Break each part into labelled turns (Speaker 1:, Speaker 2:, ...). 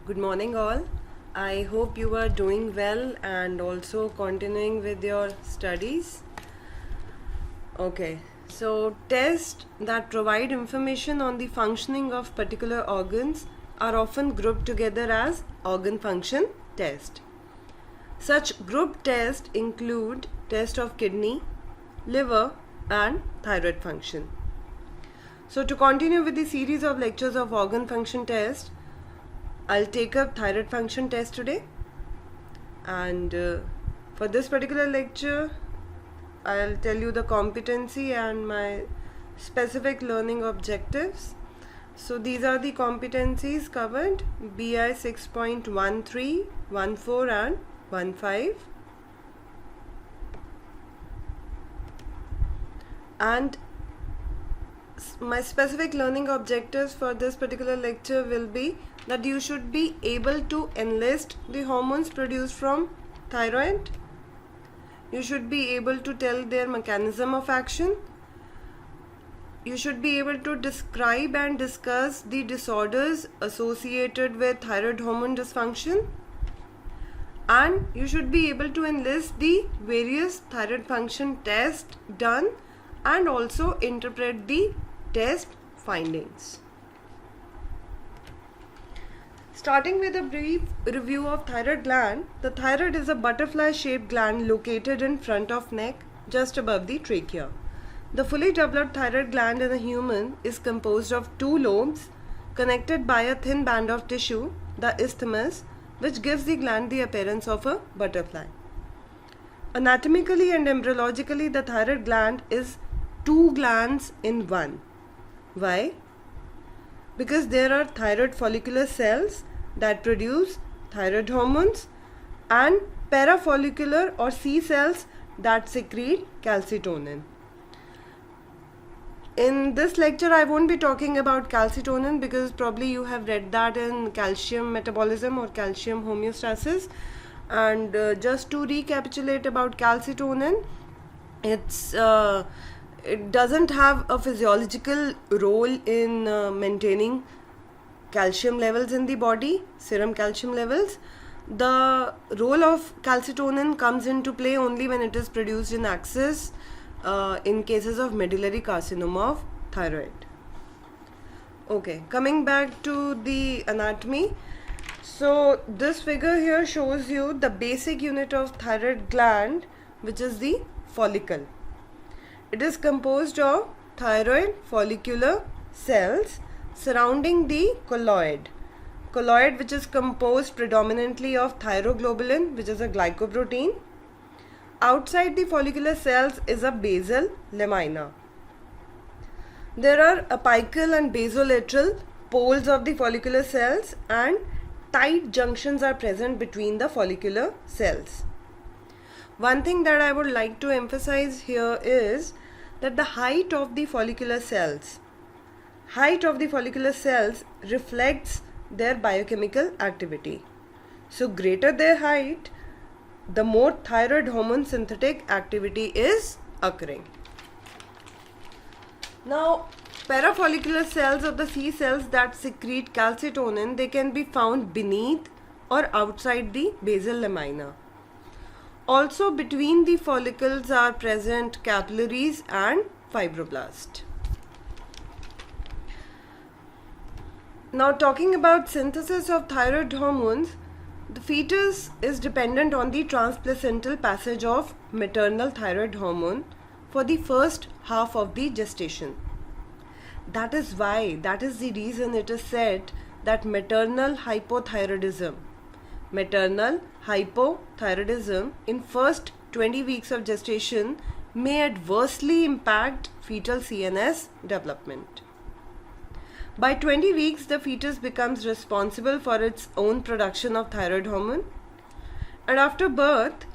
Speaker 1: Good morning, all. I hope you are doing well and also continuing with your studies. Okay, so tests that provide information on the functioning of particular organs are often grouped together as organ function test. Such group tests include test of kidney, liver, and thyroid function. So to continue with the series of lectures of organ function test, I'll take up thyroid function test today, and for this particular lecture I'll tell you the competency and my specific learning objectives. So these are the competencies covered: BI 6.13, 14 and 15, and my specific learning objectives for this particular lecture will be that you should be able to enlist the hormones produced from thyroid. You should be able to tell their mechanism of action. You should be able to describe and discuss the disorders associated with thyroid hormone dysfunction. And you should be able to enlist the various thyroid function tests done and also interpret the test findings. Starting with a brief review of thyroid gland, the thyroid is a butterfly-shaped gland located in front of neck, just above the trachea. The fully developed thyroid gland in a human is composed of two lobes connected by a thin band of tissue, the isthmus, which gives the gland the appearance of a butterfly. Anatomically and embryologically, the thyroid gland is two glands in one. Why? Because there are thyroid follicular cells that produce thyroid hormones and parafollicular or C cells that secrete calcitonin. In this lecture I won't be talking about calcitonin because probably you have read that in calcium metabolism or calcium homeostasis. And just to recapitulate about calcitonin, it doesn't have a physiological role in maintaining calcium levels in the body, serum calcium levels. The role of calcitonin comes into play only when it is produced in excess in cases of medullary carcinoma of thyroid. Okay, coming back to the anatomy. So this figure here shows you the basic unit of thyroid gland, which is the follicle. It is composed of thyroid follicular cells surrounding the colloid, which is composed predominantly of thyroglobulin, which is a glycoprotein. Outside the follicular cells is a basal lamina. There are apical and basolateral poles of the follicular cells, and tight junctions are present between the follicular cells. One thing that I would like to emphasize here is that the height of the follicular cells reflects their biochemical activity. So greater their height, the more thyroid hormone synthetic activity is occurring. Now, parafollicular cells or the C cells that secrete calcitonin, they can be found beneath or outside the basal lamina. Also between the follicles are present capillaries and fibroblasts. Now talking about synthesis of thyroid hormones, the fetus is dependent on the transplacental passage of maternal thyroid hormone for the first half of the gestation. That is the reason it is said that maternal hypothyroidism in first 20 weeks of gestation may adversely impact fetal CNS development. By 20 weeks, the fetus becomes responsible for its own production of thyroid hormone, and after birth,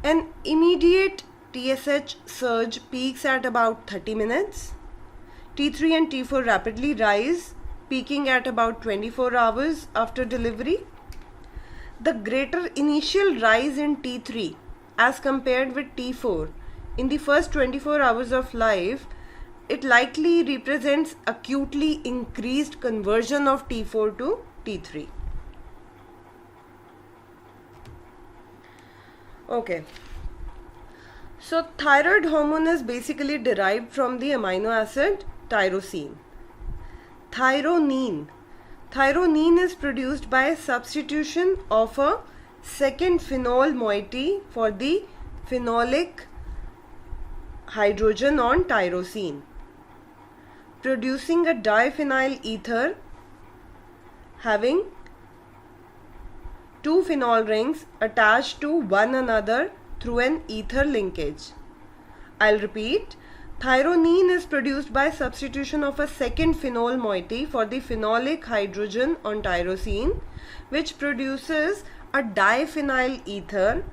Speaker 1: an immediate TSH surge peaks at about 30 minutes. T3 and T4 rapidly rise, peaking at about 24 hours after delivery. The greater initial rise in T3 as compared with T4 in the first 24 hours of life, it likely represents acutely increased conversion of T4 to T3. Okay. So thyroid hormone is basically derived from the amino acid tyrosine. Thyronine. Thyronine is produced by substitution of a second phenol moiety for the phenolic hydrogen on tyrosine, producing a diphenyl ether having two phenol rings attached to one another through an ether linkage. I'll repeat. Thyronine is produced by substitution of a second phenol moiety for the phenolic hydrogen on tyrosine, which produces a diphenyl ether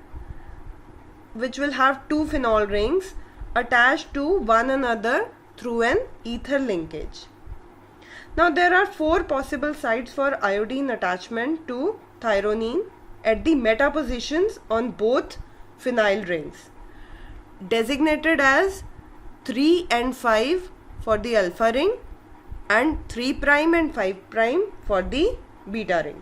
Speaker 1: which will have two phenol rings attached to one another through an ether linkage. Now there are four possible sites for iodine attachment to thyronine at the meta positions on both phenyl rings, designated as 3 and 5 for the alpha ring and 3' and 5' for the beta ring.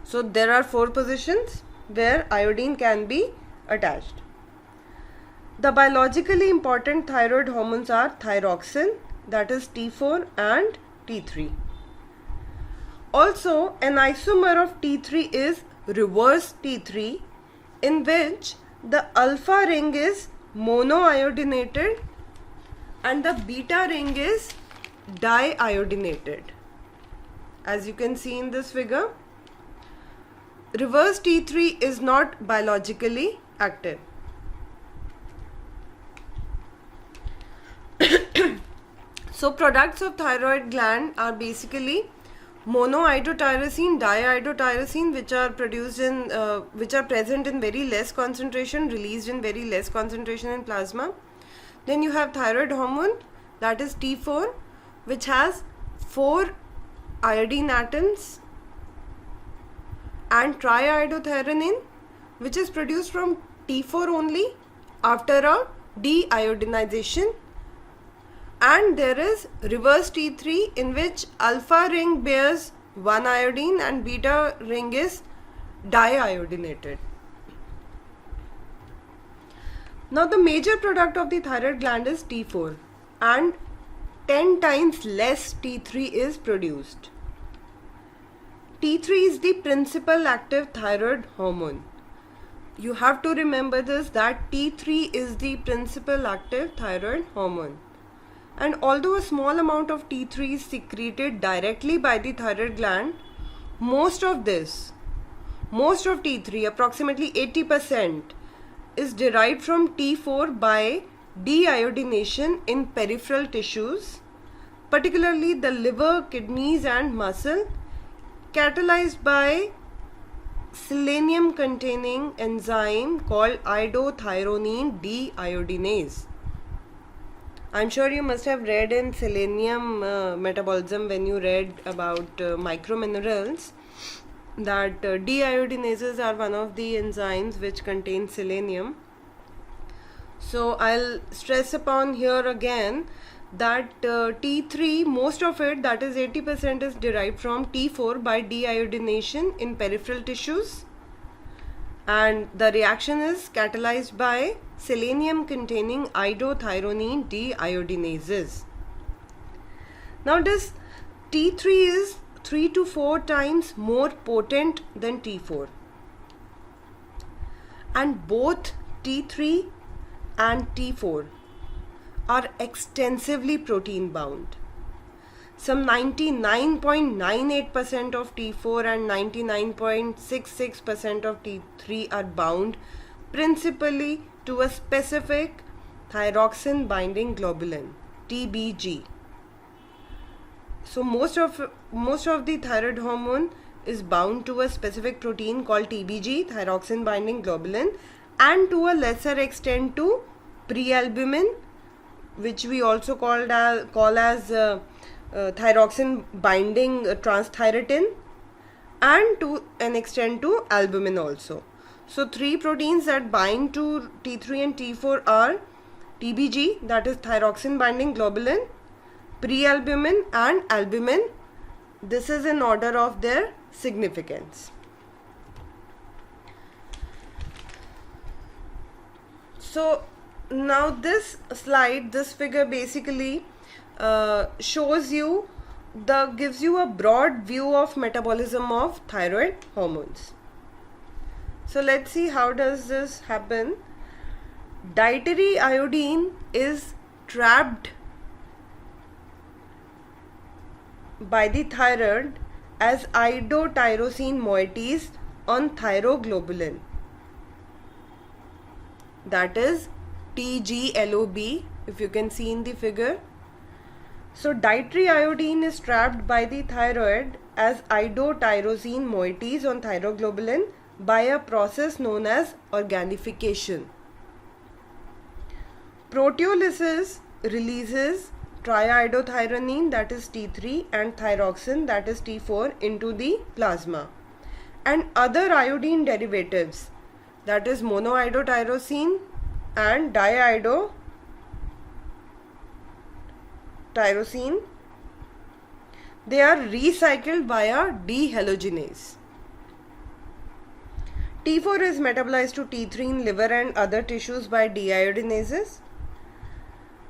Speaker 1: So there are four positions where iodine can be attached. The biologically important thyroid hormones are thyroxine, that is T4 and T3. Also, an isomer of T3 is reverse T3, in which the alpha ring is monoiodinated and the beta ring is diiodinated. As you can see in this figure, reverse T3 is not biologically active. So products of thyroid gland are basically monoiodotyrosine, diiodotyrosine, which are produced in which are present in very less concentration, released in very less concentration in plasma. Then you have thyroid hormone, that is T4, which has 4 iodine atoms, and triiodothyronine, which is produced from T4 only after a deiodinization. And there is reverse T3, in which alpha ring bears 1 iodine and beta ring is diiodinated. Now the major product of the thyroid gland is T4 and 10 times less T3 is produced. T3 is the principal active thyroid hormone. You have to remember this, that T3 is the principal active thyroid hormone. And although a small amount of T3 is secreted directly by the thyroid gland, most of T3, approximately 80%, is derived from T4 by deiodination in peripheral tissues, particularly the liver, kidneys and muscle, catalyzed by selenium containing enzyme called iodothyronine deiodinase. I'm sure you must have read in selenium metabolism when you read about microminerals that deiodinases are one of the enzymes which contain selenium. So I'll stress upon here again that T3, most of it, that is 80%, is derived from T4 by deiodination in peripheral tissues, and the reaction is catalyzed by selenium containing iodothyronine deiodinases. Now this T3 is 3 to 4 times more potent than T4, and both T3 and T4 are extensively protein bound. Some 99.98% of T4 and 99.66% of T3 are bound principally to a specific thyroxine binding globulin, TBG. So most of the thyroid hormone is bound to a specific protein called TBG, thyroxine binding globulin, and to a lesser extent to prealbumin, which we also call as thyroxine binding transthyretin, and to an extent to albumin also. So 3 proteins that bind to T3 and T4 are TBG, that is thyroxine binding globulin, prealbumin and albumin. This is in order of their significance. So now this slide, this figure basically shows you gives you a broad view of metabolism of thyroid hormones. So let's see how does this happen. Dietary iodine is trapped by the thyroid as iodotyrosin moieties on thyroglobulin, that is TGLOB, if you can see in the figure. So dietary iodine is trapped by the thyroid as iodotyrosin moieties on thyroglobulin by a process known as organification. Proteolysis releases triiodothyronine, that is T3, and thyroxine, that is T4, into the plasma, and other iodine derivatives, that is monoiodotyrosine and diiodotyrosine, they are recycled via dehalogenase. T4 is metabolized to T3 in liver and other tissues by deiodinases.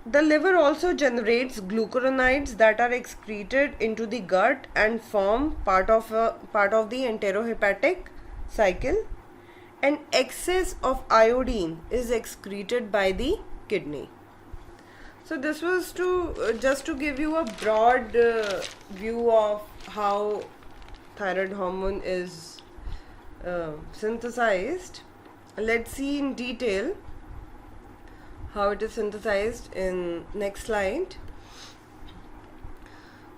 Speaker 1: The liver also generates glucuronides that are excreted into the gut and form part of the enterohepatic cycle, and excess of iodine is excreted by the kidney. So this was just to give you a broad view of how thyroid hormone is synthesized. Let's see in detail how it is synthesized in next slide.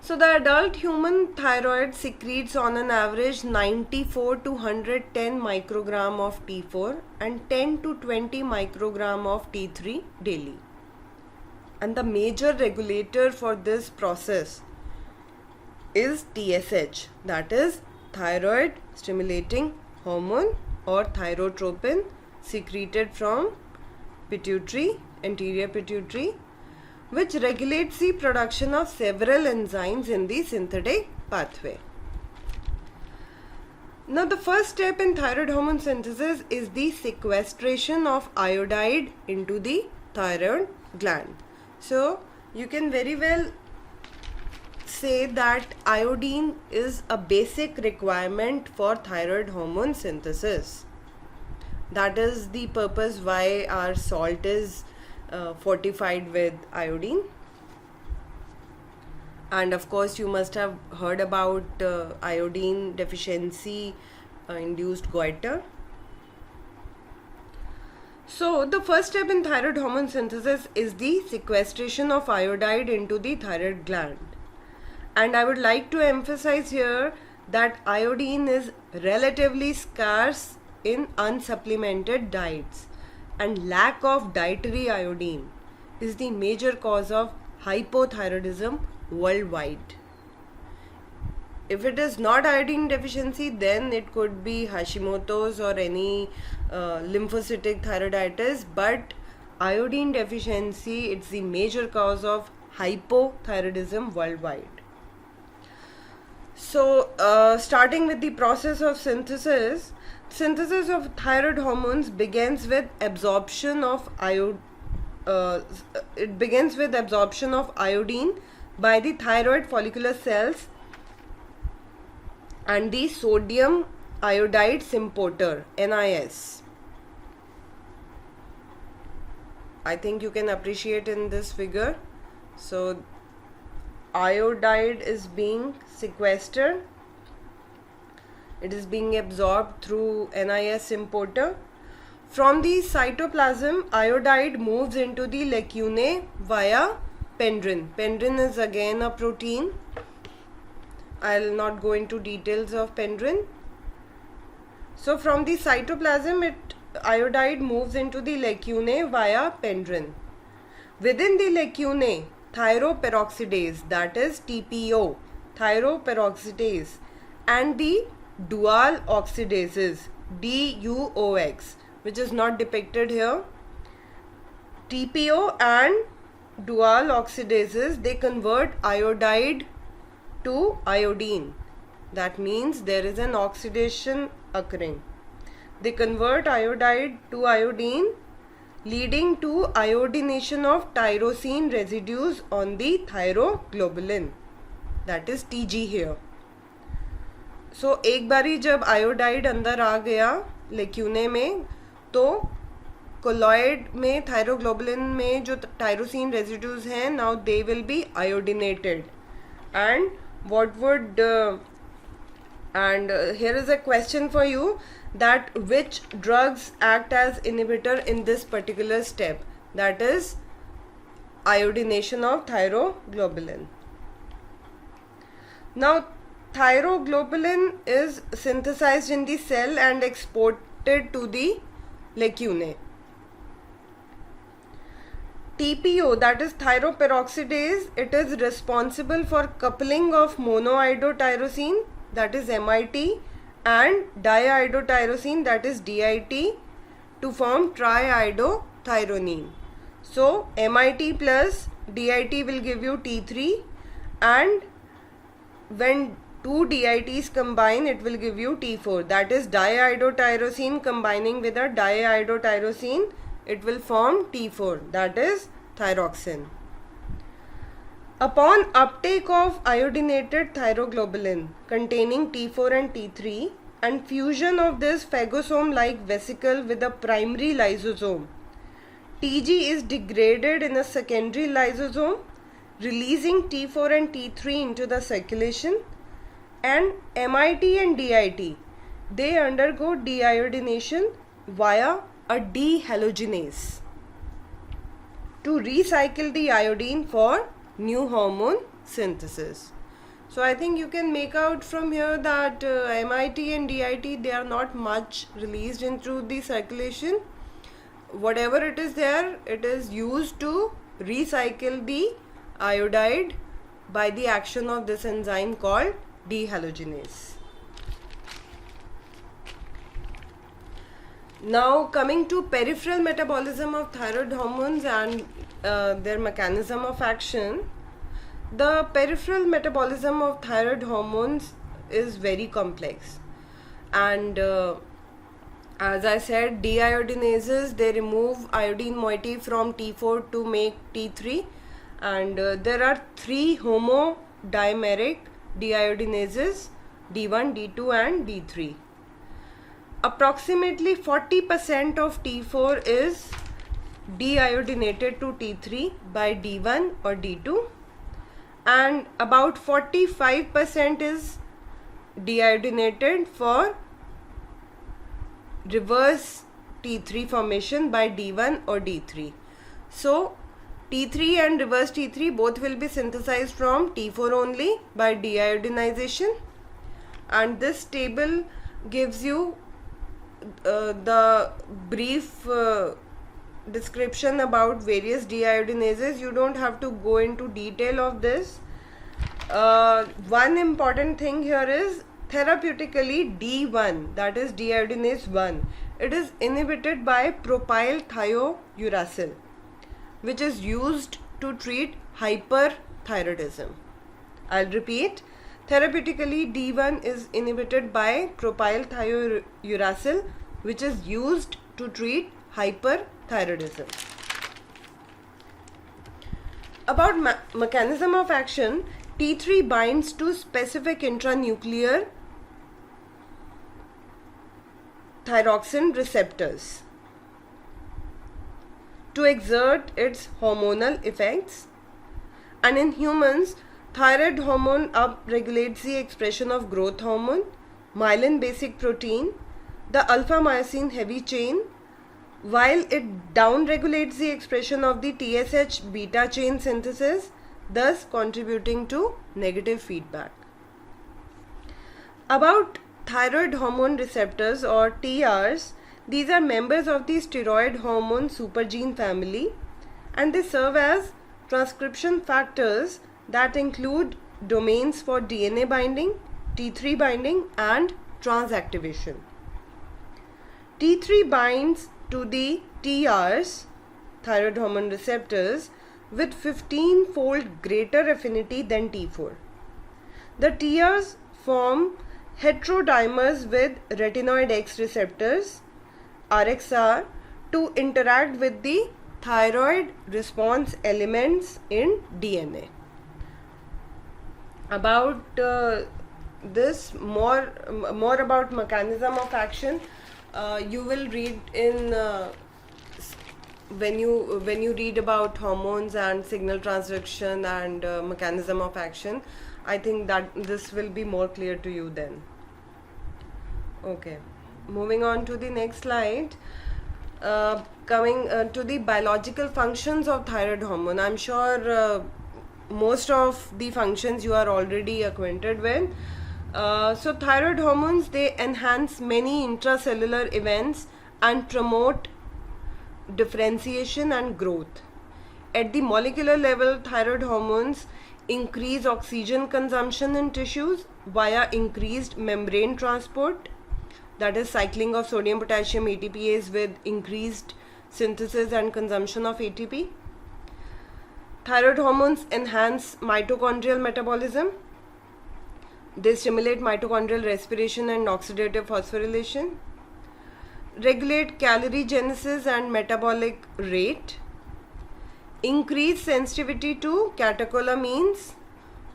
Speaker 1: So the adult human thyroid secretes on an average 94 to 110 microgram of T4 and 10 to 20 microgram of T3 daily. And the major regulator for this process is TSH, that is thyroid stimulating hormone or thyrotropin, secreted from pituitary, anterior pituitary, which regulates the production of several enzymes in the synthetic pathway. Now the first step in thyroid hormone synthesis is the sequestration of iodide into the thyroid gland. So you can very well say that iodine is a basic requirement for thyroid hormone synthesis. That is the purpose why our salt is fortified with iodine. And of course you must have heard about iodine deficiency induced goiter. So the first step in thyroid hormone synthesis is the sequestration of iodide into the thyroid gland. And I would like to emphasize here that iodine is relatively scarce in unsupplemented diets, and lack of dietary iodine is the major cause of hypothyroidism worldwide. If it is not iodine deficiency, then it could be Hashimoto's or any lymphocytic thyroiditis, but iodine deficiency, it's the major cause of hypothyroidism worldwide. So starting with the process of synthesis of thyroid hormones begins with absorption of iodine by the thyroid follicular cells and the sodium iodide symporter, NIS. I think you can appreciate in this figure. So iodide is being sequestered. It is being absorbed through NIS symporter. From the cytoplasm, iodide moves into the lacunae via pendrin. Pendrin is again a protein. I'll not go into details of pendrin. So from the cytoplasm, iodide moves into the lacunae via pendrin. Within the lacunae, thyroperoxidase, that is TPO, thyroperoxidase, and the dual oxidases, DUOX, which is not depicted here. TPO and dual oxidases, they convert iodide to iodine. That means there is an oxidation occurring. They convert iodide to iodine leading to iodination of tyrosine residues on the thyroglobulin, that is TG here. So एक बारी जब iodide अंदर आ गया लेक्यूने में, तो colloid में thyroglobulin में जो टायरोसिन रेजिड्यूज हैं, now they will be iodinated. And what would and here is a question for you, that which drugs act as inhibitor in this particular step, that is iodination of thyroglobulin. Now thyroglobulin is synthesized in the cell and exported to the lacunae. TPO, that is thyroperoxidase, it is responsible for coupling of monoiodotyrosine, that is MIT, and diiodotyrosine, that is DIT, to form triiodothyronine. So MIT plus DIT will give you T3, and when two DITs combine, it will give you T4, that is diiodotyrosine combining with a diiodotyrosine, it will form T4, that is thyroxine. Upon uptake of iodinated thyroglobulin containing T4 and T3 and fusion of this phagosome-like vesicle with a primary lysosome, TG is degraded in a secondary lysosome, releasing T4 and T3 into the circulation, and MIT and DIT, they undergo deiodination via a dehalogenase to recycle the iodine for new hormone synthesis. So I think you can make out from here that MIT and DIT, they are not much released into the circulation. Whatever it is there, it is used to recycle the iodide by the action of this enzyme called dehalogenase. Now coming to peripheral metabolism of thyroid hormones and their mechanism of action. The peripheral metabolism of thyroid hormones is very complex, and as I said, deiodinases, they remove iodine moiety from T4 to make T3, and there are three homodimeric deiodinases, D1, D2 and D3. Approximately 40% of T4 is deiodinated to T3 by D1 or D2, and about 45% is deiodinated for reverse T3 formation by D1 or D3. So T3 and reverse T3 both will be synthesized from T4 only by deiodinization, and this table gives you the brief description about various deiodinases. You don't have to go into detail of this. One important thing here is therapeutically D1, that is deiodinase 1, it is inhibited by propyl thiouracil, which is used to treat hyperthyroidism. I'll repeat, therapeutically D1 is inhibited by propyl thiouracil, which is used to treat hyperthyroidism. About mechanism of action, T3 binds to specific intranuclear thyroxine receptors to exert its hormonal effects, and in humans, thyroid hormone upregulates the expression of growth hormone, myelin basic protein, the alpha myosin heavy chain, while it downregulates the expression of the TSH beta chain synthesis, thus contributing to negative feedback. About thyroid hormone receptors or TRs, these are members of the steroid hormone supergene family, and they serve as transcription factors that include domains for DNA binding, T3 binding and transactivation. T3 binds to the TRs, thyroid hormone receptors, with 15-fold greater affinity than T4. The TRs form heterodimers with retinoid X receptors, RXR, to interact with the thyroid response elements in DNA. About this, more about mechanism of action, you will read in when you read about hormones and signal transduction and mechanism of action. I think that this will be more clear to you then. Okay, moving on to the next slide. Coming to the biological functions of thyroid hormone. I'm sure most of the functions you are already acquainted with. So thyroid hormones, they enhance many intracellular events and promote differentiation and growth. At the molecular level, thyroid hormones increase oxygen consumption in tissues via increased membrane transport, that is cycling of sodium potassium ATPase with increased synthesis and consumption of ATP. Thyroid hormones enhance mitochondrial metabolism. They stimulate mitochondrial respiration and oxidative phosphorylation, regulate calorie genesis and metabolic rate, increase sensitivity to catecholamines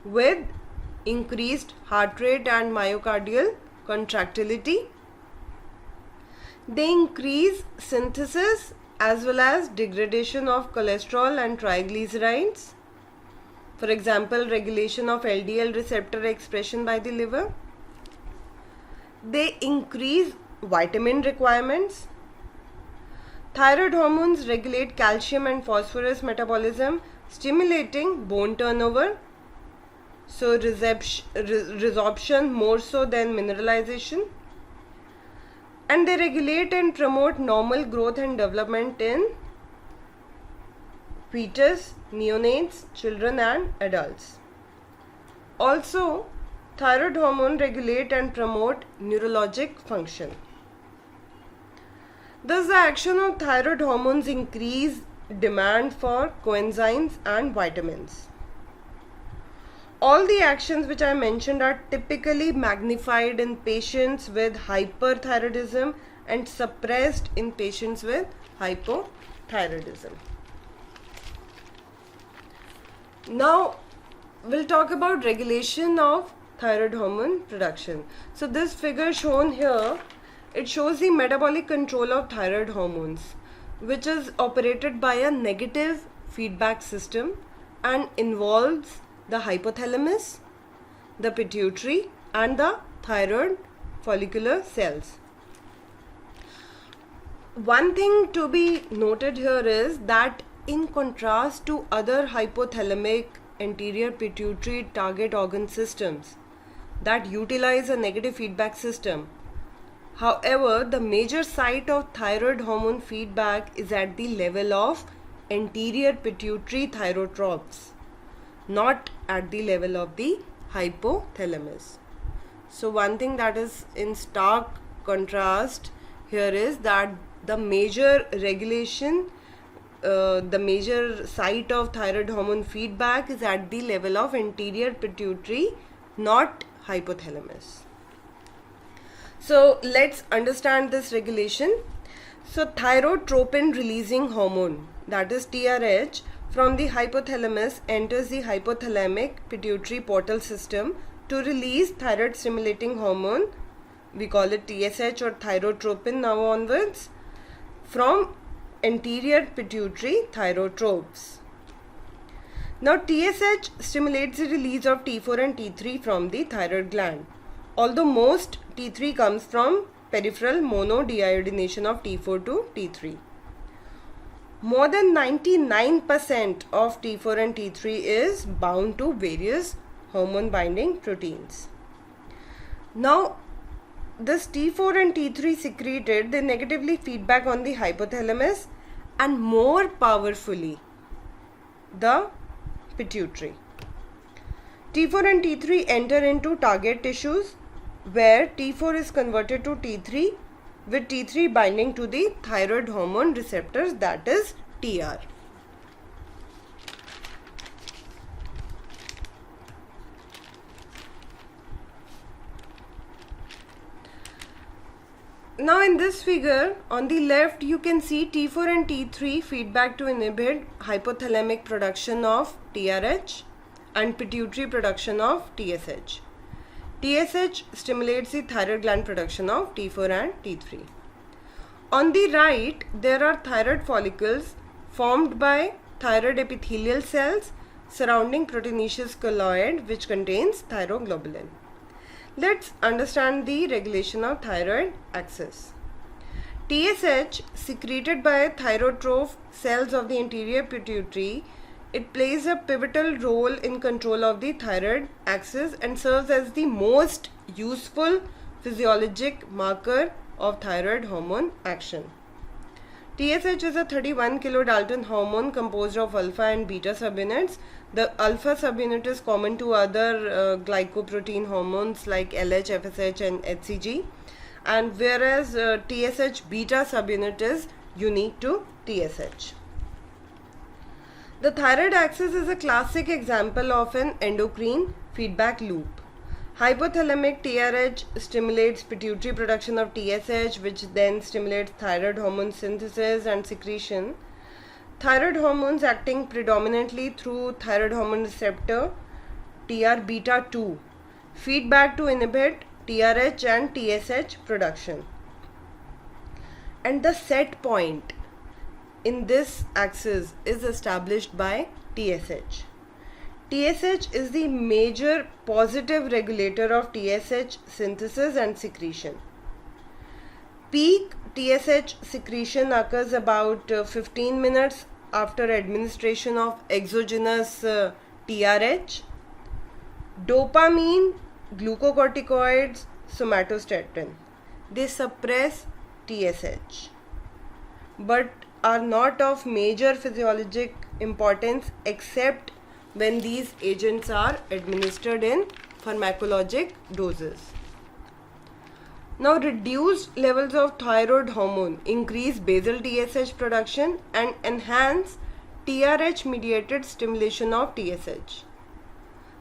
Speaker 1: with increased heart rate and myocardial contractility. They increase synthesis as well as degradation of cholesterol and triglycerides. For example, regulation of LDL receptor expression by the liver. They increase vitamin requirements. Thyroid hormones regulate calcium and phosphorus metabolism, stimulating bone turnover, so resorption more so than mineralization. And they regulate and promote normal growth and development in fetus, neonates, children and adults. Also, thyroid hormone regulate and promote neurologic function. Thus, the action of thyroid hormones increase demand for coenzymes and vitamins. All the actions which I mentioned are typically magnified in patients with hyperthyroidism and suppressed in patients with hypothyroidism. Now, we'll talk about regulation of thyroid hormone production. So, this figure shown here, it shows the metabolic control of thyroid hormones, which is operated by a negative feedback system and involves the hypothalamus, the pituitary and the thyroid follicular cells. One thing to be noted here is that in contrast to other hypothalamic anterior pituitary target organ systems that utilize a negative feedback system, however, the major site of thyroid hormone feedback is at the level of anterior pituitary thyrotropes, not at the level of the hypothalamus. So one thing that is in stark contrast here is that the major regulation, the major site of thyroid hormone feedback is at the level of anterior pituitary, not hypothalamus. So let's understand this regulation. So thyrotropin releasing hormone, that is TRH, from the hypothalamus enters the hypothalamic pituitary portal system to release thyroid stimulating hormone, we call it TSH or thyrotropin now onwards, from anterior pituitary thyrotropes. Now TSH stimulates the release of T4 and T3 from the thyroid gland. Although most T3 comes from peripheral monodeiodination of T4 to T3. More than 99% of T4 and T3 is bound to various hormone binding proteins. Now, this T4 and T3 secreted, they negatively feedback on the hypothalamus and more powerfully the pituitary. T4 and T3 enter into target tissues where T4 is converted to T3 with T3 binding to the thyroid hormone receptors, that is TR. Now in this figure, on the left you can see T4 and T3 feedback to inhibit hypothalamic production of TRH and pituitary production of TSH. TSH stimulates the thyroid gland production of T4 and T3. On the right, there are thyroid follicles formed by thyroid epithelial cells surrounding proteinaceous colloid which contains thyroglobulin. Let's understand the regulation of thyroid axis. TSH secreted by thyrotroph cells of the anterior pituitary, it plays a pivotal role in control of the thyroid axis and serves as the most useful physiologic marker of thyroid hormone action. TSH is a 31 kilodalton hormone composed of alpha and beta subunits. The alpha subunit is common to other glycoprotein hormones like LH, FSH and HCG, and whereas TSH beta subunit is unique to TSH. The thyroid axis is a classic example of an endocrine feedback loop. Hypothalamic TRH stimulates pituitary production of TSH, which then stimulates thyroid hormone synthesis and secretion. Thyroid hormones acting predominantly through thyroid hormone receptor TR beta 2 feedback to inhibit TRH and TSH production. And the set point in this axis is established by TSH. TSH is the major positive regulator of TSH synthesis and secretion. Peak TSH secretion occurs about 15 minutes after administration of exogenous TRH, dopamine, glucocorticoids, somatostatin. They suppress TSH but are not of major physiologic importance except when these agents are administered in pharmacologic doses. Now, reduced levels of thyroid hormone increase basal TSH production and enhance TRH mediated stimulation of TSH.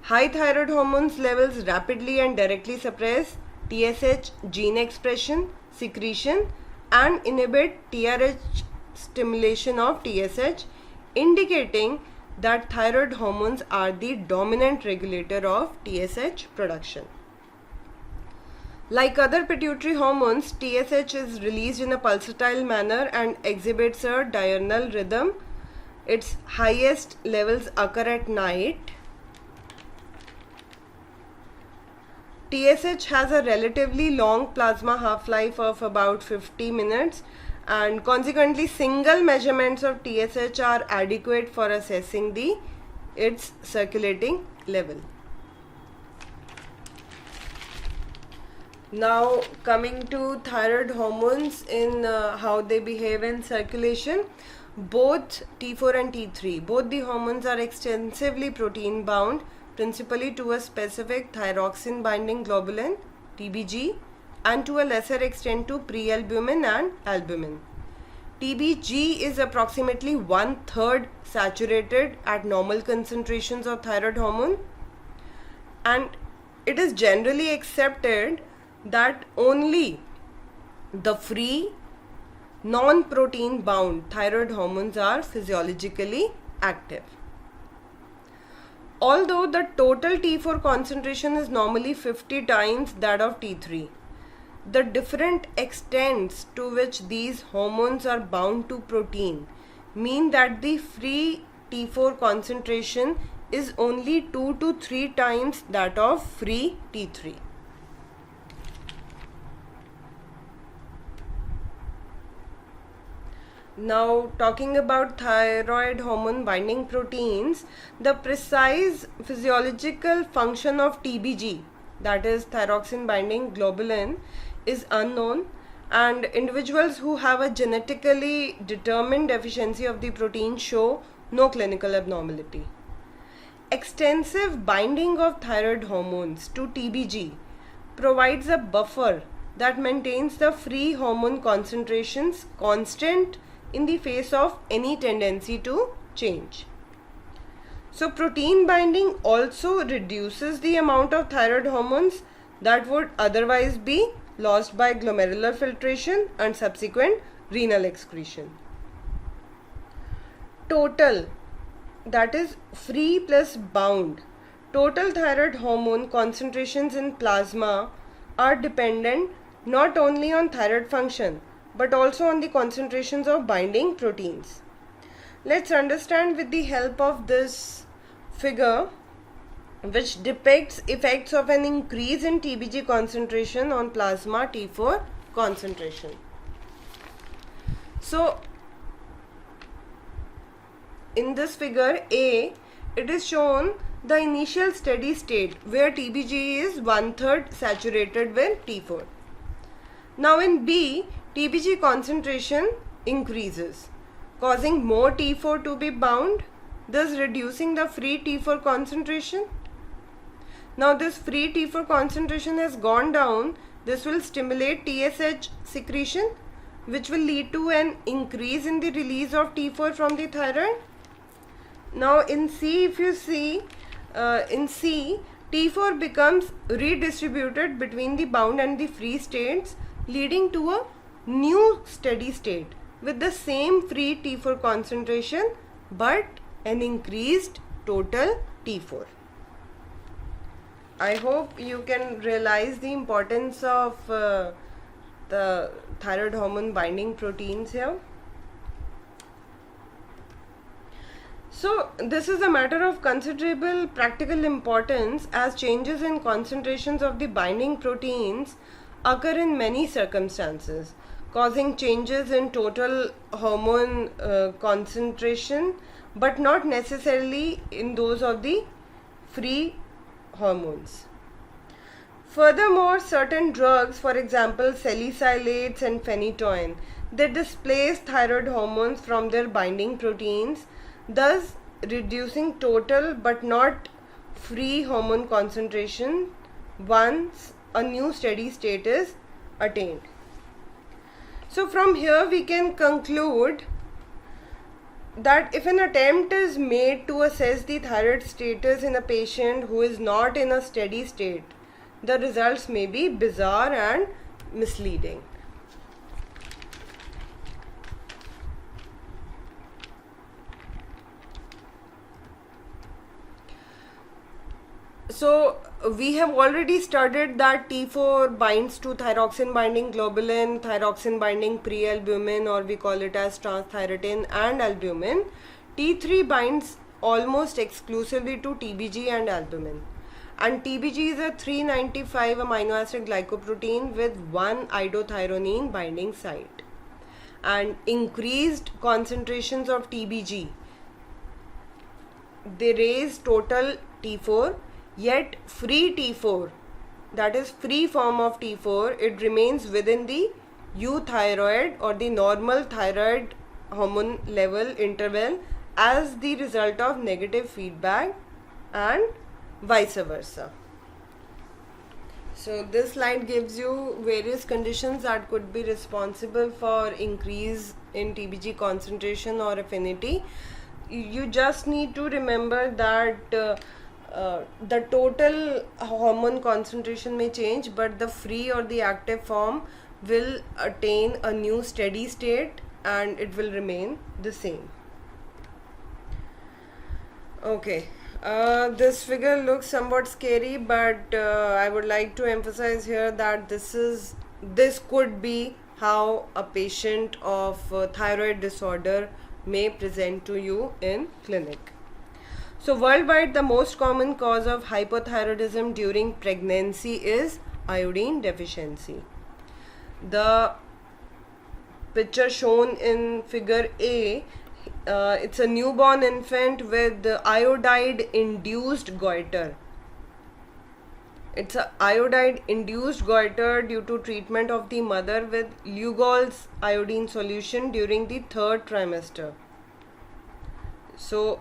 Speaker 1: High thyroid hormones levels rapidly and directly suppress TSH gene expression, secretion and inhibit TRH stimulation of TSH, indicating that thyroid hormones are the dominant regulator of TSH production. Like other pituitary hormones, TSH is released in a pulsatile manner and exhibits a diurnal rhythm. Its highest levels occur at night. TSH has a relatively long plasma half-life of about 50 minutes and consequently single measurements of TSH are adequate for assessing its circulating level. Now coming to thyroid hormones in how they behave in circulation, both T4 and T3, both the hormones are extensively protein bound, principally to a specific thyroxine binding globulin TBG and to a lesser extent to prealbumin and albumin. TBG is approximately 1/3 saturated at normal concentrations of thyroid hormone, and it is generally accepted that only the free non-protein bound thyroid hormones are physiologically active. Although the total T4 concentration is normally 50 times that of T3, the different extents to which these hormones are bound to protein mean that the free T4 concentration is only 2 to 3 times that of free T3. Now, talking about thyroid hormone binding proteins, the precise physiological function of TBG, that is thyroxine binding globulin, is unknown, and individuals who have a genetically determined deficiency of the protein show no clinical abnormality. Extensive binding of thyroid hormones to TBG provides a buffer that maintains the free hormone concentrations constant in the face of any tendency to change. So protein binding also reduces the amount of thyroid hormones that would otherwise be lost by glomerular filtration and subsequent renal excretion. Total, that is free plus bound, total thyroid hormone concentrations in plasma are dependent not only on thyroid function but also on the concentrations of binding proteins. Let's understand with the help of this figure, which depicts effects of an increase in TBG concentration on plasma T4 concentration. So, in this figure A, it is shown the initial steady state where TBG is 1/3 saturated with T4. Now in B, TBG concentration increases, causing more T4 to be bound, thus reducing the free T4 concentration. Now this free T4 concentration has gone down. This will stimulate TSH secretion, which will lead to an increase in the release of T4 from the thyroid. Now in C, if you see, in C, T4 becomes redistributed between the bound and the free states, leading to a new steady state with the same free T4 concentration but an increased total T4. I hope you can realize the importance of the thyroid hormone binding proteins here. So this is a matter of considerable practical importance, as changes in concentrations of the binding proteins occur in many circumstances, causing changes in total hormone concentration but not necessarily in those of the free hormones. Furthermore, certain drugs, for example salicylates and phenytoin, they displace thyroid hormones from their binding proteins, thus reducing total but not free hormone concentration once a new steady state is attained. So from here we can conclude that if an attempt is made to assess the thyroid status in a patient who is not in a steady state, the results may be bizarre and misleading. So we have already studied that T4 binds to thyroxine binding globulin, thyroxine binding prealbumin, or we call it as transthyretin and albumin. T3 binds almost exclusively to TBG and albumin. And TBG is a 395 amino acid glycoprotein with one iodothyronine binding site. And increased concentrations of TBG, they raise total T4, yet free T4, that is free form of T4, it remains within the euthyroid or the normal thyroid hormone level interval as the result of negative feedback and vice versa. So this slide gives you various conditions that could be responsible for increase in TBG concentration or affinity. You just need to remember that the total hormone concentration may change, but the free or the active form will attain a new steady state and it will remain the same. Okay, this figure looks somewhat scary, but I would like to emphasize here that this could be how a patient of thyroid disorder may present to you in clinic. So worldwide, the most common cause of hypothyroidism during pregnancy is iodine deficiency. The picture shown in figure A, it's a newborn infant with iodide induced goiter. It's a iodide induced goiter due to treatment of the mother with Lugol's iodine solution during the 3rd trimester. So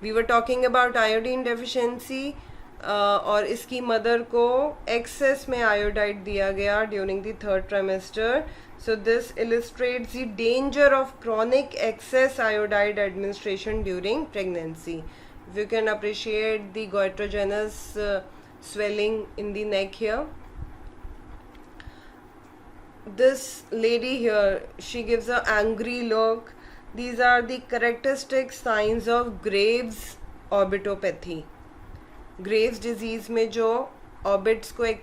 Speaker 1: we were talking about iodine deficiency और इसकी mother को excess में iodide दिया गया during the 3rd trimester. So this illustrates the danger of chronic excess iodide administration during pregnancy. If you can appreciate the goitrogenous swelling in the neck here. this lady here, she gives an angry look. These are the characteristic signs of Graves' orbitopathy. Graves disease में जो orbits को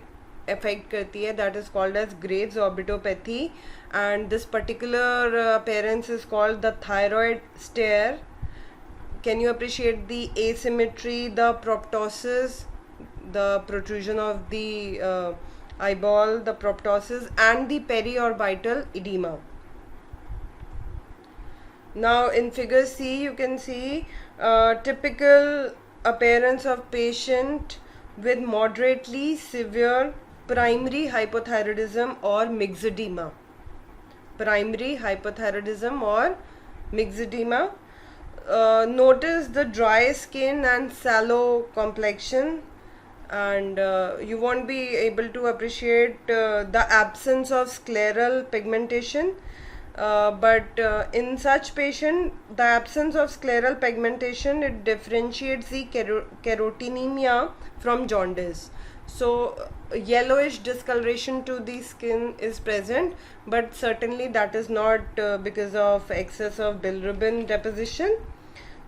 Speaker 1: affect करती है, that is called as Graves' orbitopathy, and this particular appearance is called the thyroid stare. Can you appreciate the asymmetry, the proptosis, the protrusion of the eyeball, the proptosis, and the periorbital edema? Now in figure C you can see typical appearance of patient with moderately severe primary hypothyroidism or myxedema. Primary hypothyroidism or myxedema. Notice the dry skin and sallow complexion, and you won't be able to appreciate the absence of scleral pigmentation. But in such patient, the absence of scleral pigmentation, it differentiates the carotenemia from jaundice. So yellowish discoloration to the skin is present, but certainly that is not because of excess of bilirubin deposition.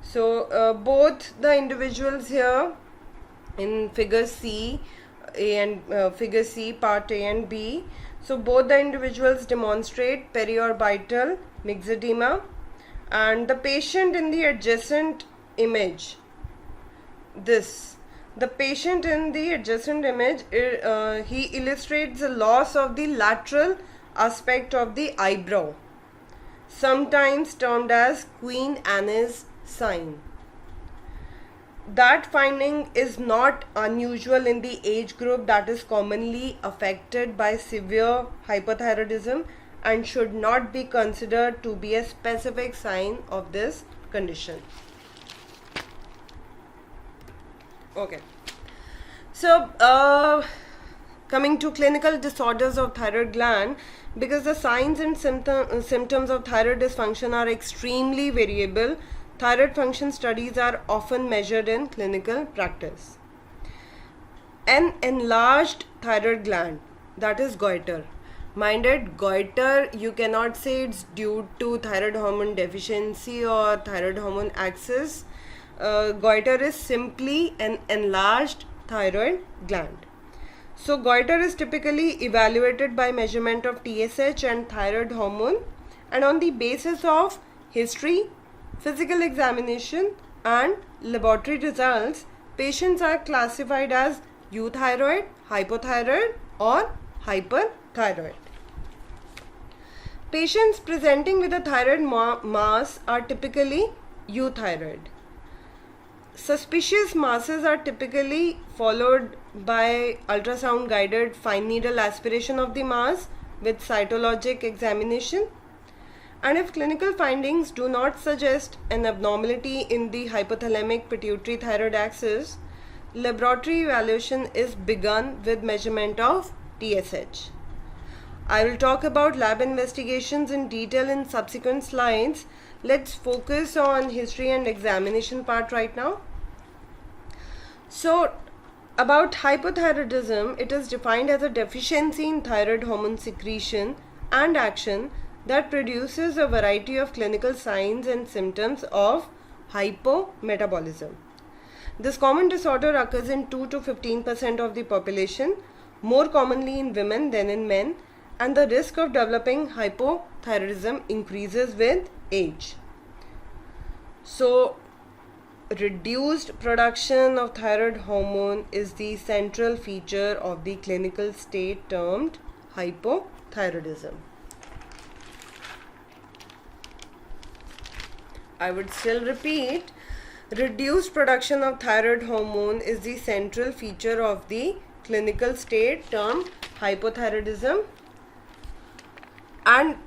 Speaker 1: So both the individuals here in figure C, figure C part A and B, so both the individuals demonstrate periorbital myxedema, and the patient in the adjacent image, the patient in the adjacent image, he illustrates the loss of the lateral aspect of the eyebrow, sometimes termed as Queen Anne's sign. That finding is not unusual in the age group that is commonly affected by severe hypothyroidism and should not be considered to be a specific sign of this condition. Okay. So, coming to clinical disorders of thyroid gland, because the signs and symptoms of thyroid dysfunction are extremely variable, thyroid function studies are often measured in clinical practice. An enlarged thyroid gland, that is goiter. Minded, goiter, you cannot say it's due to thyroid hormone deficiency or thyroid hormone excess. Goiter is simply an enlarged thyroid gland. So goiter is typically evaluated by measurement of TSH and thyroid hormone, and on the basis of history, physical examination and laboratory results, patients are classified as euthyroid, hypothyroid or hyperthyroid. Patients presenting with a thyroid mass are typically euthyroid. Suspicious masses are typically followed by ultrasound guided fine needle aspiration of the mass with cytologic examination. And if clinical findings do not suggest an abnormality in the hypothalamic pituitary thyroid axis, laboratory evaluation is begun with measurement of TSH. I will talk about lab investigations in detail in subsequent slides. Let's focus on history and examination part right now. So, about hypothyroidism, it is defined as a deficiency in thyroid hormone secretion and action that produces a variety of clinical signs and symptoms of hypometabolism. This common disorder occurs in 2 to 15% of the population, more commonly in women than in men, and the risk of developing hypothyroidism increases with age. So, reduced production of thyroid hormone is the central feature of the clinical state termed hypothyroidism. I would still repeat, reduced production of thyroid hormone is the central feature of the clinical state termed hypothyroidism, and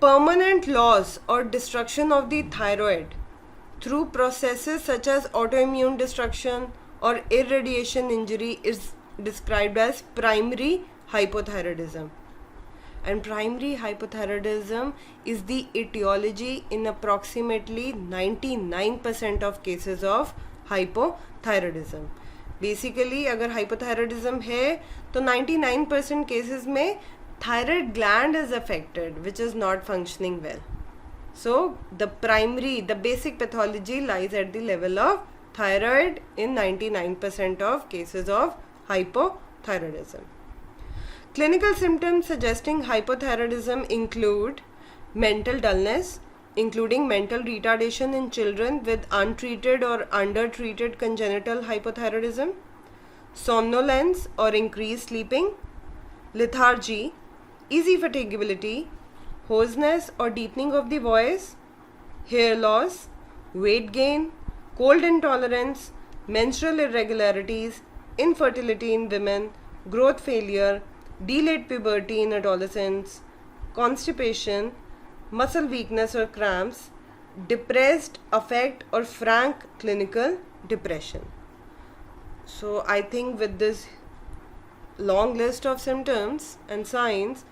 Speaker 1: permanent loss or destruction of the thyroid through processes such as autoimmune destruction or irradiation injury is described as primary hypothyroidism. And primary hypothyroidism is the etiology in approximately 99% of cases of hypothyroidism. Basically, अगर hypothyroidism है तो 99% cases में thyroid gland is affected, which is not functioning well. So the basic pathology lies at the level of thyroid in 99% of cases of hypothyroidism. Clinical symptoms suggesting hypothyroidism include mental dullness, including mental retardation in children with untreated or undertreated congenital hypothyroidism, somnolence or increased sleeping, lethargy, easy fatigability, hoarseness or deepening of the voice, hair loss, weight gain, cold intolerance, menstrual irregularities, infertility in women, growth failure, delayed puberty in adolescents, constipation, muscle weakness or cramps, depressed affect or frank clinical depression. So I think with this long list of symptoms and signs,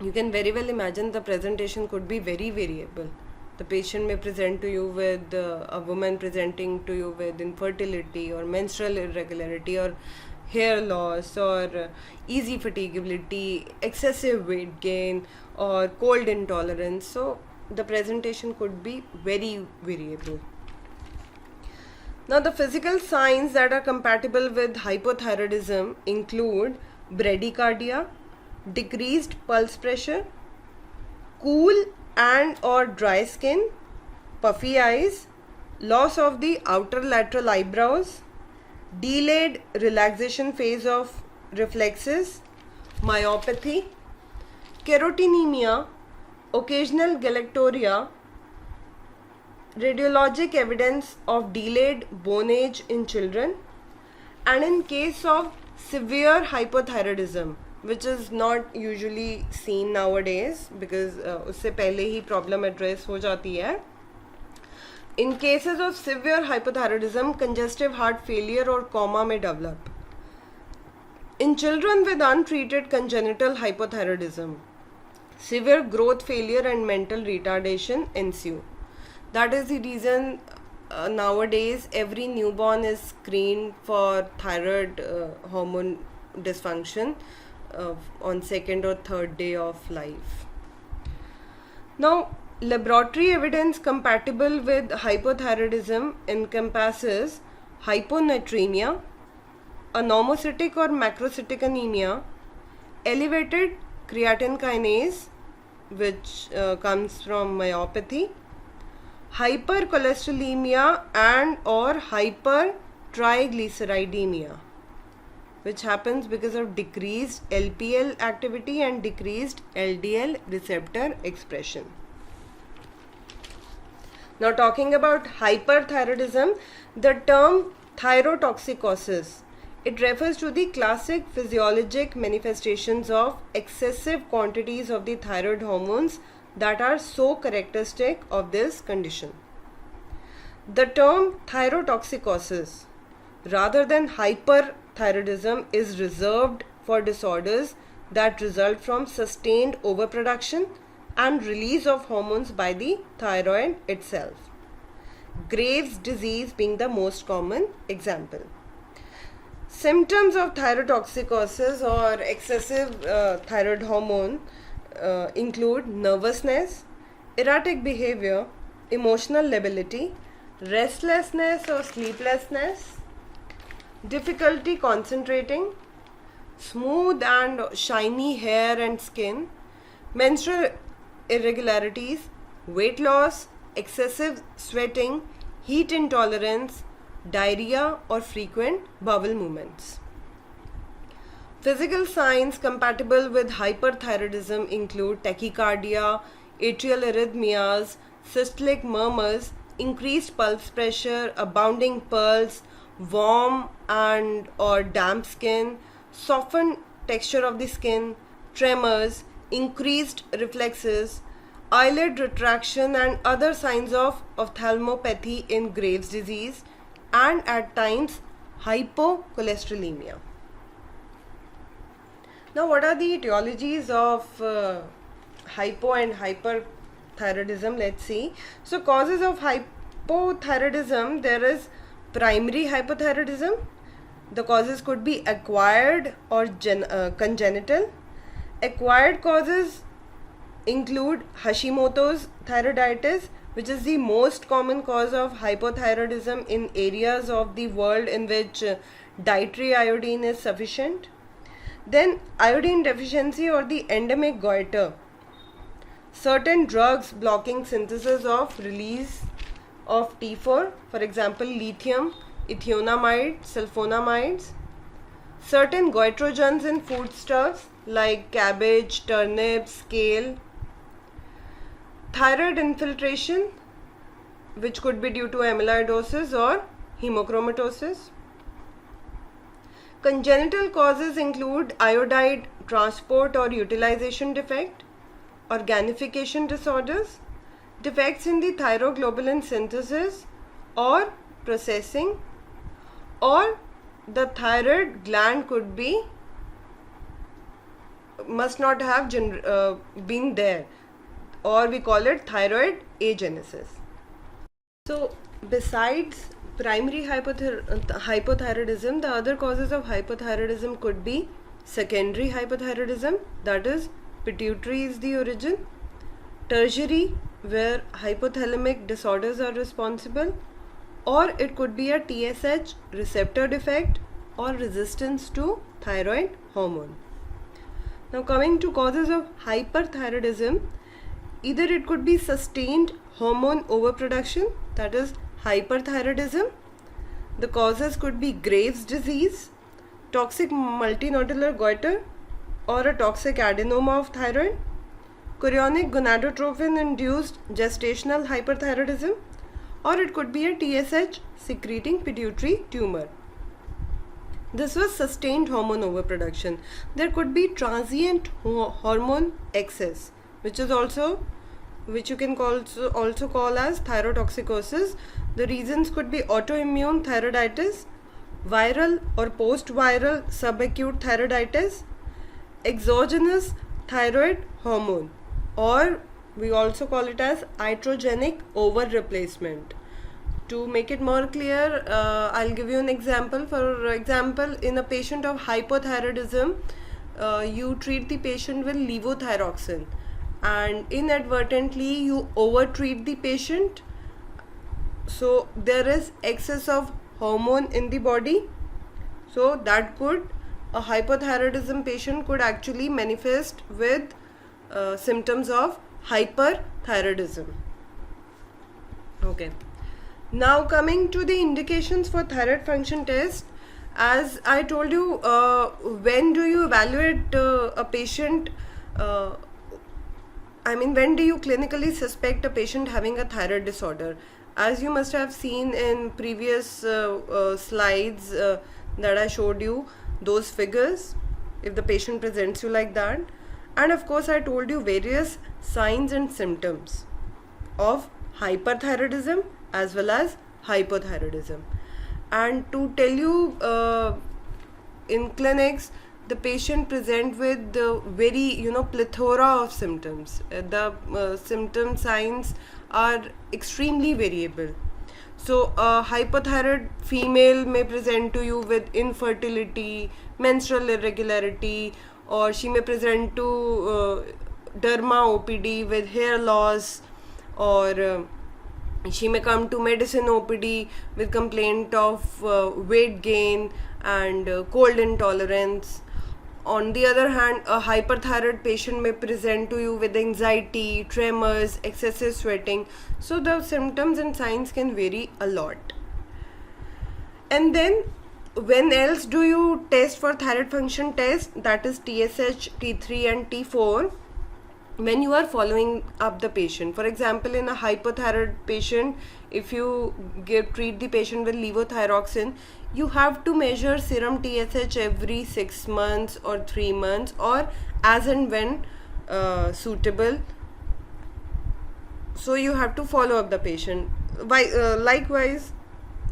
Speaker 1: you can very well imagine the presentation could be very variable. The patient may present to you with a woman presenting to you with infertility or menstrual irregularity or hair loss or easy fatigability, excessive weight gain or cold intolerance. So the presentation could be very variable. Now the physical signs that are compatible with hypothyroidism include bradycardia, decreased pulse pressure, cool and or dry skin, puffy eyes, loss of the outer lateral eyebrows, delayed relaxation phase of reflexes, myopathy, carotenemia, occasional galactorrhea, radiologic evidence of delayed bone age in children, and in case of severe hypothyroidism, which is not usually seen nowadays because उससे पहले ही problem address हो जाती है. In cases of severe hypothyroidism, congestive heart failure or coma may develop. In children with untreated congenital hypothyroidism, severe growth failure and mental retardation ensue. That is the reason nowadays every newborn is screened for thyroid hormone dysfunction on second or third day of life. Now, laboratory evidence compatible with hypothyroidism encompasses hyponatremia, a normocytic or macrocytic anemia, elevated creatine kinase, which comes from myopathy, hypercholesterolemia and or hypertriglyceridemia, which happens because of decreased LPL activity and decreased LDL receptor expression. Now talking about hyperthyroidism, the term thyrotoxicosis, it refers to the classic physiologic manifestations of excessive quantities of the thyroid hormones that are so characteristic of this condition. The term thyrotoxicosis rather than hyperthyroidism is reserved for disorders that result from sustained overproduction and release of hormones by the thyroid itself. Graves' disease being the most common example. Symptoms of thyrotoxicosis or excessive thyroid hormone include nervousness, erratic behavior, emotional lability, restlessness or sleeplessness, difficulty concentrating, smooth and shiny hair and skin, menstrual irregularities, weight loss, excessive sweating, heat intolerance, diarrhea or frequent bowel movements. Physical signs compatible with hyperthyroidism include tachycardia, atrial arrhythmias, systolic murmurs, increased pulse pressure, abounding pulse, warm and or damp skin, softened texture of the skin, tremors, increased reflexes, eyelid retraction and other signs of ophthalmopathy in Graves' disease, and at times hypocholesterolemia. Now, what are the etiologies of hypo and hyperthyroidism? Let's see. So, causes of hypothyroidism, there is primary hypothyroidism. The causes could be acquired or congenital. Acquired causes include Hashimoto's thyroiditis, which is the most common cause of hypothyroidism in areas of the world in which dietary iodine is sufficient. Then iodine deficiency or the endemic goiter. Certain drugs blocking synthesis of release of T4, for example lithium, ethionamide, sulfonamides. Certain goitrogens in foodstuffs like cabbage, turnips, kale. Thyroid infiltration, which could be due to amyloidosis or hemochromatosis. Congenital causes include iodide transport or utilization defect, organification disorders, defects in the thyroglobulin synthesis or processing, or the thyroid gland must not have been there, or we call it thyroid agenesis. So besides primary hypothyroidism, the other causes of hypothyroidism could be secondary hypothyroidism, that is pituitary is the origin, tertiary, where hypothalamic disorders are responsible, or it could be a TSH receptor defect or resistance to thyroid hormone. Now coming to causes of hyperthyroidism, either it could be sustained hormone overproduction, that is hyperthyroidism. The causes could be Graves' disease, toxic multinodular goiter, or a toxic adenoma of thyroid, chorionic gonadotrophin induced gestational hyperthyroidism, or it could be a TSH secreting pituitary tumor. This was sustained hormone overproduction. There could be transient hormone excess, which you can also call as thyrotoxicosis. The reasons could be autoimmune thyroiditis, viral or post-viral subacute thyroiditis, exogenous thyroid hormone, or we also call it as iatrogenic over replacement. To make it more clear, I'll give you an example. For example, in a patient of hypothyroidism, you treat the patient with levothyroxine and inadvertently you overtreat the patient, so there is excess of hormone in the body, so a hypothyroidism patient could actually manifest with symptoms of hyperthyroidism. Okay, now coming to the indications for thyroid function test. As I told you, when do you evaluate a patient, when do you clinically suspect a patient having a thyroid disorder? As you must have seen in previous slides that I showed you, those figures, if the patient presents you like that, and of course I told you various signs and symptoms of hyperthyroidism as well as hypothyroidism. And to tell you, in clinics the patient present with the very plethora of symptoms. The symptom signs are extremely variable. So a hypothyroid female may present to you with infertility, menstrual irregularity, or she may present to derma OPD with hair loss, or she may come to medicine OPD with complaint of weight gain and cold intolerance. On the other hand, a hyperthyroid patient may present to you with anxiety, tremors, excessive sweating. So the symptoms and signs can vary a lot. And then when else do you test for thyroid function test, that is TSH, T3 and T4, when you are following up the patient. For example, in a hypothyroid patient, if you treat the patient with levothyroxine, you have to measure serum TSH every 6 months or 3 months, or as and when suitable. So you have to follow up the patient. Likewise,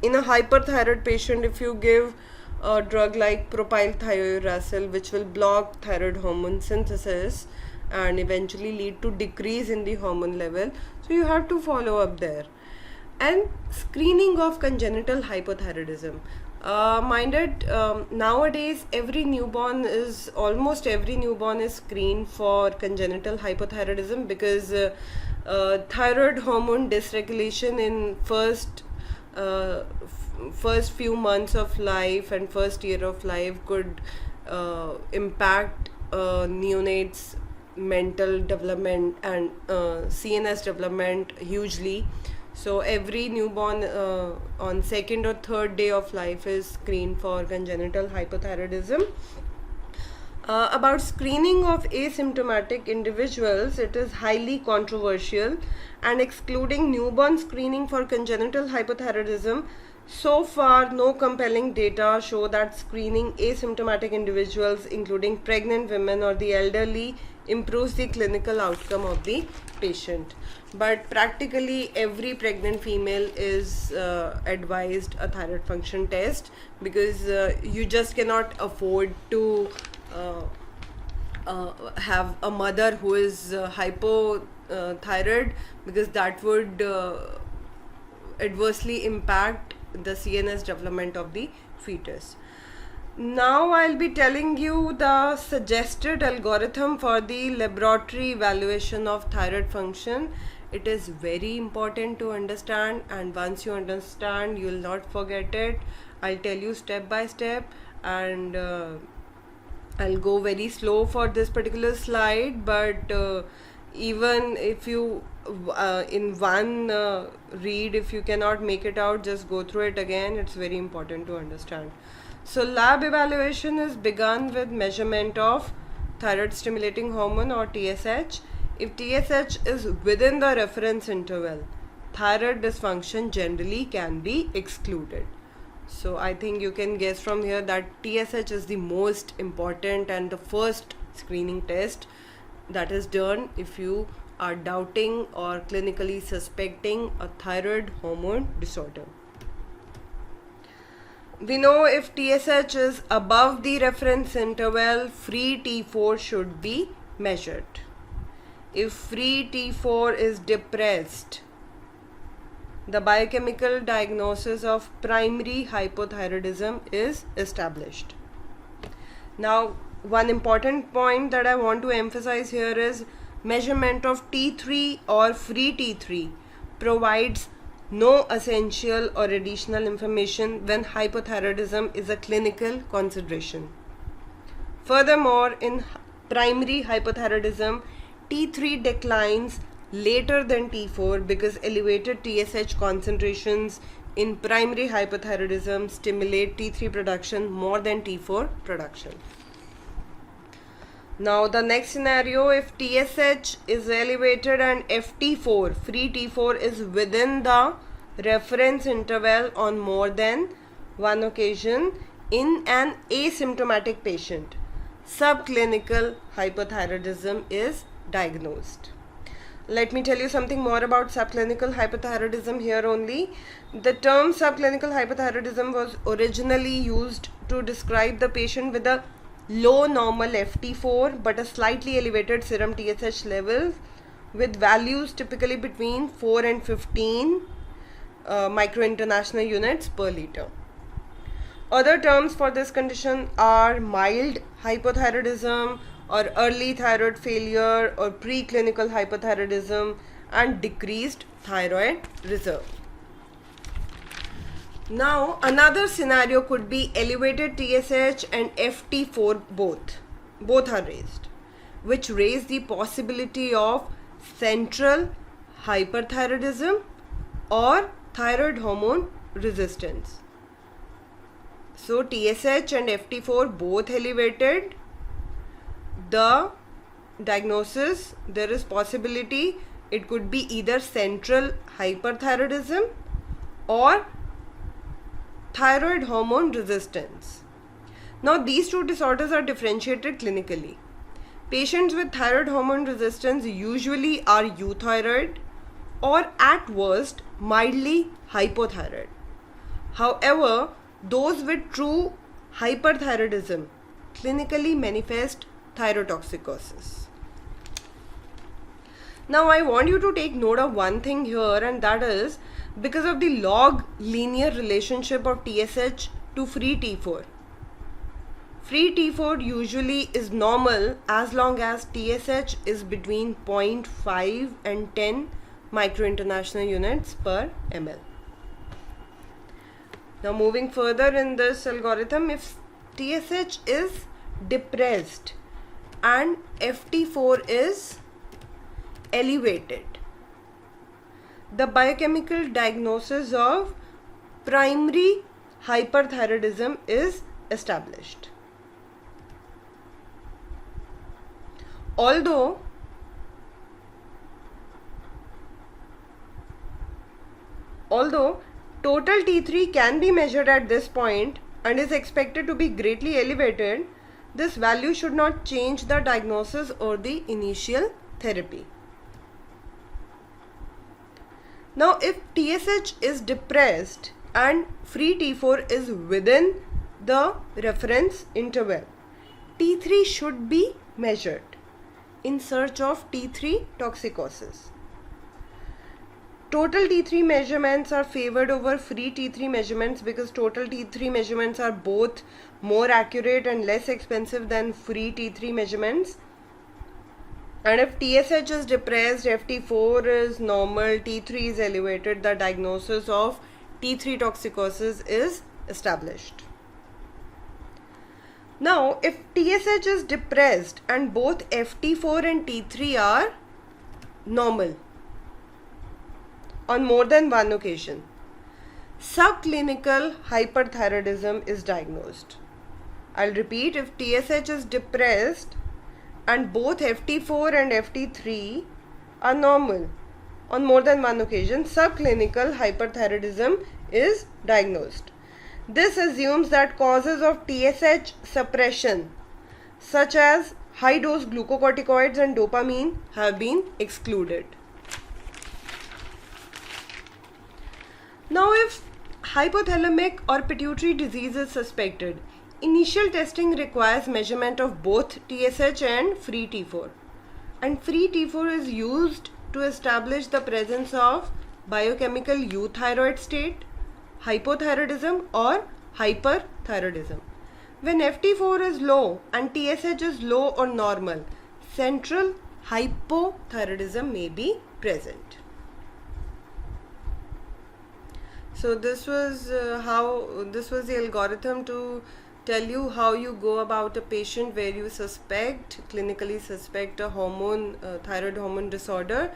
Speaker 1: in a hyperthyroid patient, if you give a drug like propylthiouracil, which will block thyroid hormone synthesis and eventually lead to decrease in the hormone level, so you have to follow up there. And screening of congenital hypothyroidism. Minded, nowadays almost every newborn is screened for congenital hypothyroidism because thyroid hormone dysregulation in first few months of life and first year of life could impact neonates mental development and CNS development hugely. So every newborn on second or third day of life is screened for congenital hypothyroidism. About screening of asymptomatic individuals, it is highly controversial, and excluding newborn screening for congenital hypothyroidism, so far no compelling data show that screening asymptomatic individuals, including pregnant women or the elderly, improves the clinical outcome of the patient. But practically every pregnant female is advised a thyroid function test because you just cannot afford to have a mother who is hypothyroid, because that would adversely impact the CNS development of the fetus. Now I'll be telling you the suggested algorithm for the laboratory evaluation of thyroid function. It is very important to understand, and once you understand, you will not forget it. I'll tell you step by step, and I'll go very slow for this particular slide, but even if you in one read, if you cannot make it out, just go through it again. It's very important to understand. So lab evaluation is begun with measurement of thyroid stimulating hormone or TSH. If TSH is within the reference interval, thyroid dysfunction generally can be excluded. So I think you can guess from here that TSH is the most important and the first screening test that is done if you are doubting or clinically suspecting a thyroid hormone disorder. We know if TSH is above the reference interval, free T4 should be measured. If free T4 is depressed, the biochemical diagnosis of primary hypothyroidism is established. Now, one important point that I want to emphasize here is measurement of T3 or free T3 provides no essential or additional information when hypothyroidism is a clinical consideration. Furthermore, in primary hypothyroidism, T3 declines later than T4 because elevated TSH concentrations in primary hypothyroidism stimulate T3 production more than T4 production. Now the next scenario, if TSH is elevated and FT4, free T4 is within the reference interval on more than one occasion in an asymptomatic patient, subclinical hypothyroidism is diagnosed. Let me tell you something more about subclinical hypothyroidism here only. The term subclinical hypothyroidism was originally used to describe the patient with a low normal FT4 but a slightly elevated serum TSH levels with values typically between 4 and 15 microinternational units per liter. Other terms for this condition are mild hypothyroidism or early thyroid failure or preclinical hypothyroidism and decreased thyroid reserve. Now another scenario could be elevated TSH and FT4 both are raised, which raise the possibility of central hyperthyroidism or thyroid hormone resistance. So TSH and FT4 both elevated, the diagnosis, there is possibility it could be either central hyperthyroidism or thyroid hormone resistance. Now these two disorders are differentiated clinically. Patients with thyroid hormone resistance usually are euthyroid or at worst mildly hypothyroid. However, those with true hyperthyroidism clinically manifest thyrotoxicosis. Now I want you to take note of one thing here, and that is because of the log linear relationship of TSH to free T4. Free T4 usually is normal as long as TSH is between 0.5 and 10 micro-international units per ml. Now moving further in this algorithm, if TSH is depressed and FT4 is elevated, the biochemical diagnosis of primary hyperthyroidism is established. Although total T3 can be measured at this point and is expected to be greatly elevated, this value should not change the diagnosis or the initial therapy. Now, if TSH is depressed and free T4 is within the reference interval, T3 should be measured in search of T3 toxicosis. Total T3 measurements are favored over free T3 measurements because total T3 measurements are both more accurate and less expensive than free T3 measurements. And if TSH is depressed, FT4 is normal, T3 is elevated, the diagnosis of T3 toxicosis is established. Now, if TSH is depressed and both FT4 and T3 are normal on more than one occasion, subclinical hyperthyroidism is diagnosed. I'll repeat, if TSH is depressed and both FT4 and FT3 are normal on more than one occasion, subclinical hyperthyroidism is diagnosed. This assumes that causes of TSH suppression such as high dose glucocorticoids and dopamine have been excluded. Now, if hypothalamic or pituitary disease is suspected, initial testing requires measurement of both TSH and free T4. And free T4 is used to establish the presence of biochemical euthyroid state, hypothyroidism or hyperthyroidism. When FT4 is low and TSH is low or normal, central hypothyroidism may be present. So this was the algorithm to tell you how you go about a patient where you clinically suspect a thyroid hormone disorder.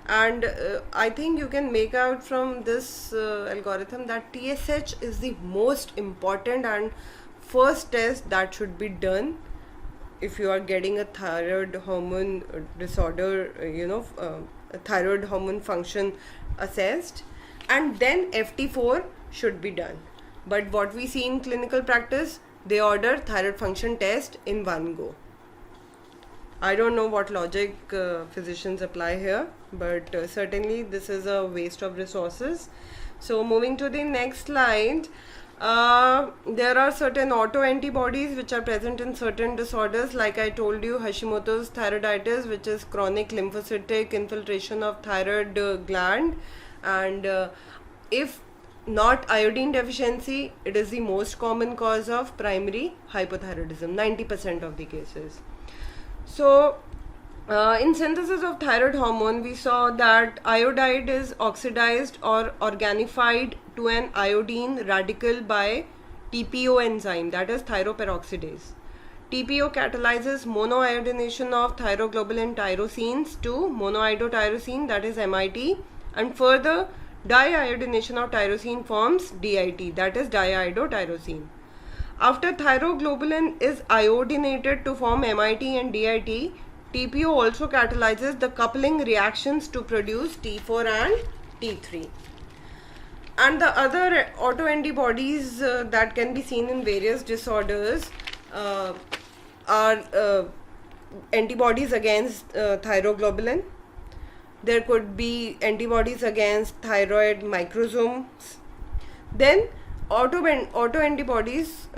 Speaker 1: And I think you can make out from this algorithm that TSH is the most important and first test that should be done if you are getting a thyroid hormone disorder, a thyroid hormone function assessed, and then FT4 should be done. But what we see in clinical practice, they order thyroid function test in one go. I don't know what logic physicians apply here, but certainly this is a waste of resources. So moving to the next slide, there are certain autoantibodies which are present in certain disorders. Like I told you, Hashimoto's thyroiditis, which is chronic lymphocytic infiltration of thyroid gland, and if not iodine deficiency, it is the most common cause of primary hypothyroidism, 90% of the cases. So, in synthesis of thyroid hormone, we saw that iodide is oxidized or organified to an iodine radical by TPO enzyme, that is thyroperoxidase. TPO catalyzes monoiodination of thyroglobulin tyrosines to monoiodotyrosine, that is MIT, and further diiodination of tyrosine forms DIT, that is diiodotyrosine. After thyroglobulin is iodinated to form MIT and DIT, TPO also catalyzes the coupling reactions to produce T4 and T3. And the other autoantibodies that can be seen in various disorders are antibodies against thyroglobulin. There could be antibodies against thyroid microsomes. Then autoantibodies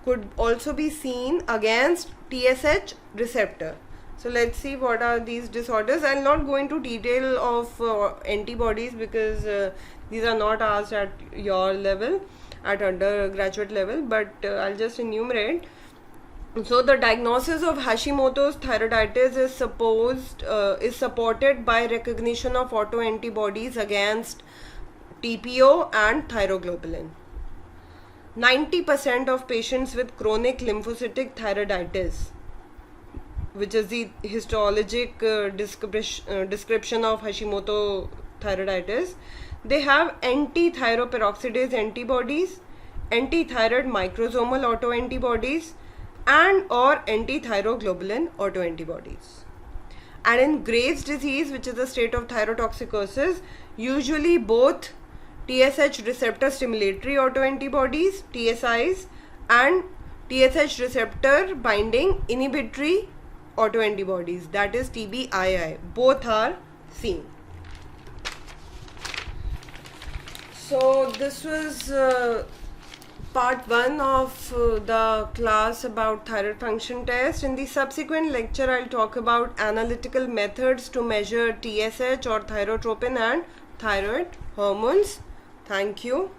Speaker 1: could also be seen against TSH receptor. So let's see what are these disorders. I'll not go into detail of antibodies because these are not asked at your level. at undergraduate level, but I'll just enumerate. So the diagnosis of Hashimoto's thyroiditis is supported by recognition of autoantibodies against TPO and thyroglobulin. 90% of patients with chronic lymphocytic thyroiditis, which is the histologic description of Hashimoto thyroiditis, they have anti-thyroperoxidase antibodies, anti-thyroid microsomal autoantibodies, and or anti-thyroglobulin autoantibodies. And in Graves' disease, which is a state of thyrotoxicosis, usually both TSH receptor stimulatory autoantibodies, TSIs, and TSH receptor binding inhibitory autoantibodies, that is TBII, both are seen. So this was part 1 of the class about thyroid function test. In the subsequent lecture, I'll talk about analytical methods to measure TSH or thyrotropin and thyroid hormones. Thank you.